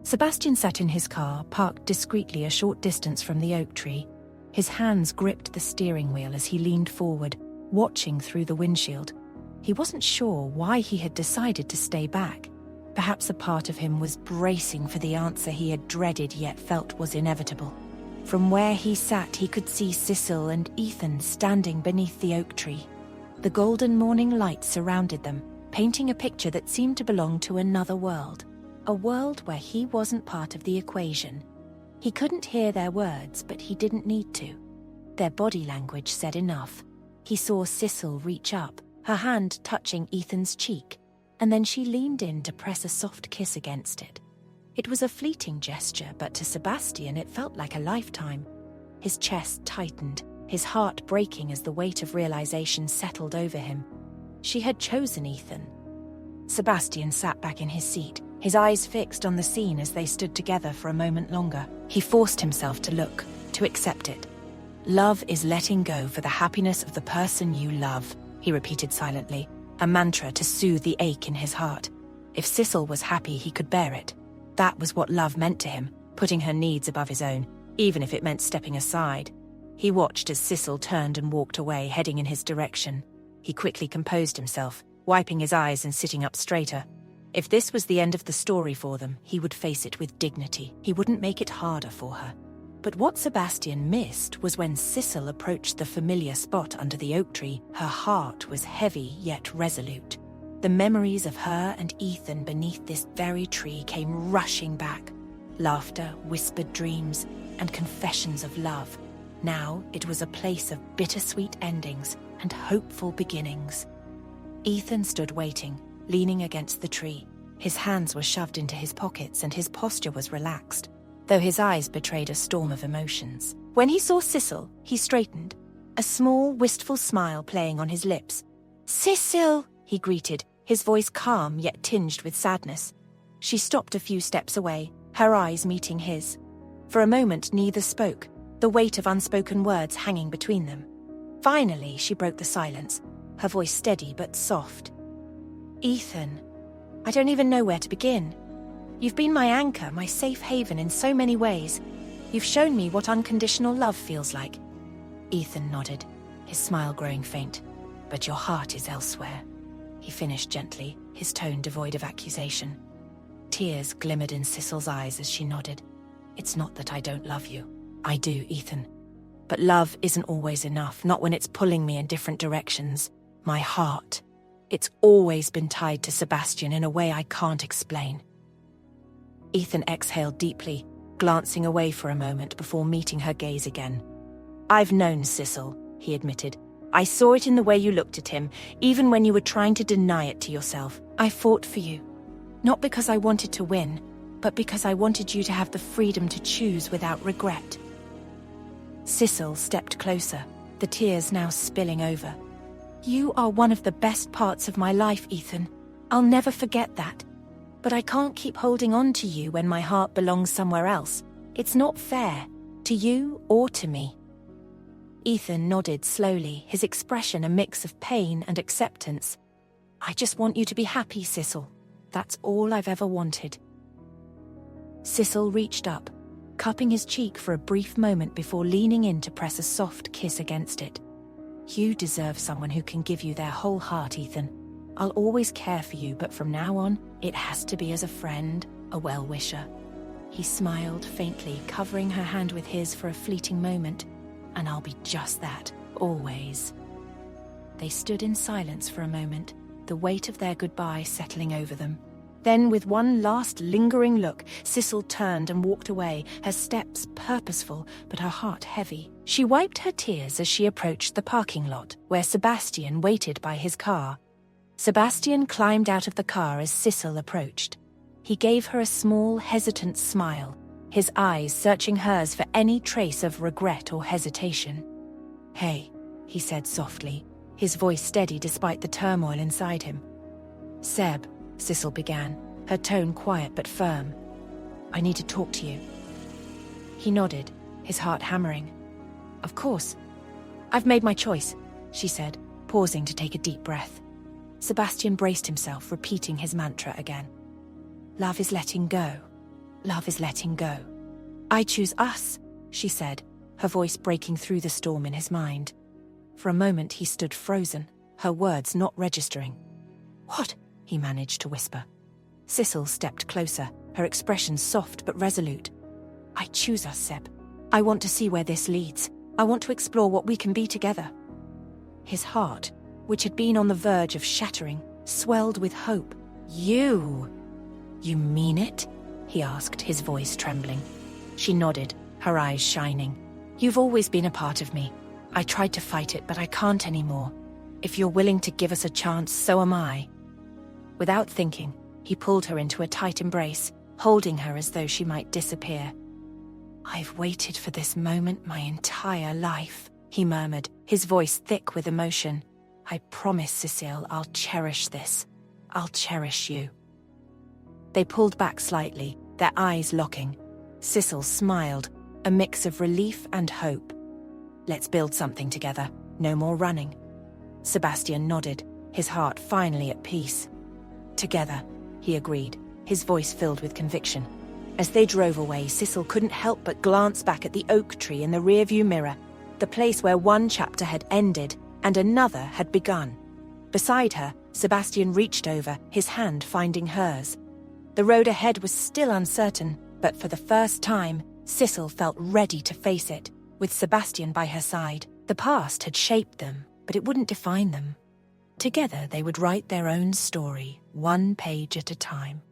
Sebastian sat in his car, parked discreetly a short distance from the oak tree. His hands gripped the steering wheel as he leaned forward, watching through the windshield. He wasn't sure why he had decided to stay back. Perhaps a part of him was bracing for the answer he had dreaded yet felt was inevitable. From where he sat, he could see Sicil and Ethan standing beneath the oak tree. The golden morning light surrounded them, painting a picture that seemed to belong to another world. A world where he wasn't part of the equation. He couldn't hear their words, but he didn't need to. Their body language said enough. He saw Sicil reach up, her hand touching Ethan's cheek, and then she leaned in to press a soft kiss against it. It was a fleeting gesture, but to Sebastian it felt like a lifetime. His chest tightened, his heart breaking as the weight of realization settled over him. She had chosen Ethan. Sebastian sat back in his seat, his eyes fixed on the scene as they stood together for a moment longer. He forced himself to look, to accept it. Love is letting go for the happiness of the person you love, he repeated silently, a mantra to soothe the ache in his heart. If Sicil was happy, he could bear it. That was what love meant to him, putting her needs above his own, even if it meant stepping aside. He watched as Sicil turned and walked away, heading in his direction. He quickly composed himself, wiping his eyes and sitting up straighter. If this was the end of the story for them, he would face it with dignity. He wouldn't make it harder for her. But what Sebastian missed was when Sicil approached the familiar spot under the oak tree, her heart was heavy yet resolute. The memories of her and Ethan beneath this very tree came rushing back. Laughter, whispered dreams, and confessions of love. Now it was a place of bittersweet endings and hopeful beginnings. Ethan stood waiting, leaning against the tree. His hands were shoved into his pockets and his posture was relaxed, though his eyes betrayed a storm of emotions. When he saw Sicil, he straightened, a small, wistful smile playing on his lips. "Sicil!" he greeted, his voice calm yet tinged with sadness. She stopped a few steps away, her eyes meeting his. For a moment, neither spoke, the weight of unspoken words hanging between them. Finally, she broke the silence, her voice steady but soft. "Ethan, I don't even know where to begin. You've been my anchor, my safe haven in so many ways. You've shown me what unconditional love feels like." Ethan nodded, his smile growing faint. "But your heart is elsewhere," he finished gently, his tone devoid of accusation. Tears glimmered in Sicil's eyes as she nodded. "It's not that I don't love you. I do, Ethan. But love isn't always enough, not when it's pulling me in different directions. My heart, it's always been tied to Sebastian in a way I can't explain." Ethan exhaled deeply, glancing away for a moment before meeting her gaze again. "I've known Sicil," he admitted. "I saw it in the way you looked at him, even when you were trying to deny it to yourself. I fought for you. Not because I wanted to win, but because I wanted you to have the freedom to choose without regret." Sicil stepped closer, the tears now spilling over. "You are one of the best parts of my life, Ethan. I'll never forget that. But I can't keep holding on to you when my heart belongs somewhere else. It's not fair, to you or to me." Ethan nodded slowly, his expression a mix of pain and acceptance. "I just want you to be happy, Sicil. That's all I've ever wanted." Sicil reached up, cupping his cheek for a brief moment before leaning in to press a soft kiss against it. "You deserve someone who can give you their whole heart, Ethan. I'll always care for you, but from now on, it has to be as a friend, a well-wisher." He smiled faintly, covering her hand with his for a fleeting moment. "And I'll be just that, always." They stood in silence for a moment, the weight of their goodbye settling over them. Then, with one last lingering look, Sicil turned and walked away, her steps purposeful, but her heart heavy. She wiped her tears as she approached the parking lot, where Sebastian waited by his car. Sebastian climbed out of the car as Sicil approached. He gave her a small, hesitant smile, his eyes searching hers for any trace of regret or hesitation. "Hey," he said softly, his voice steady despite the turmoil inside him. "Seb," Sicil began, her tone quiet but firm. "I need to talk to you." He nodded, his heart hammering. "Of course. I've made my choice," she said, pausing to take a deep breath. Sebastian braced himself, repeating his mantra again. "Love is letting go. Love is letting go. I choose us, she said, her voice breaking through the storm in his mind. For a moment he stood frozen, her words not registering. What? He managed to whisper. Sicil stepped closer, her expression soft but resolute. I choose us, Seb. I want to see where this leads. I want to explore what we can be together. His heart, which had been on the verge of shattering, swelled with hope. You mean it? He asked, his voice trembling. She nodded, her eyes shining. You've always been a part of me. I tried to fight it, but I can't anymore. If you're willing to give us a chance, so am I. Without thinking, he pulled her into a tight embrace, holding her as though she might disappear. I've waited for this moment my entire life, he murmured, his voice thick with emotion. I promise, Sicil, I'll cherish this. I'll cherish you. They pulled back slightly, their eyes locking. Sicil smiled, a mix of relief and hope. Let's build something together, no more running. Sebastian nodded, his heart finally at peace. Together, he agreed, his voice filled with conviction. As they drove away, Sicil couldn't help but glance back at the oak tree in the rearview mirror, the place where one chapter had ended and another had begun. Beside her, Sebastian reached over, his hand finding hers. The road ahead was still uncertain, but for the first time, Sicil felt ready to face it, with Sebastian by her side. The past had shaped them, but it wouldn't define them. Together they would write their own story, one page at a time.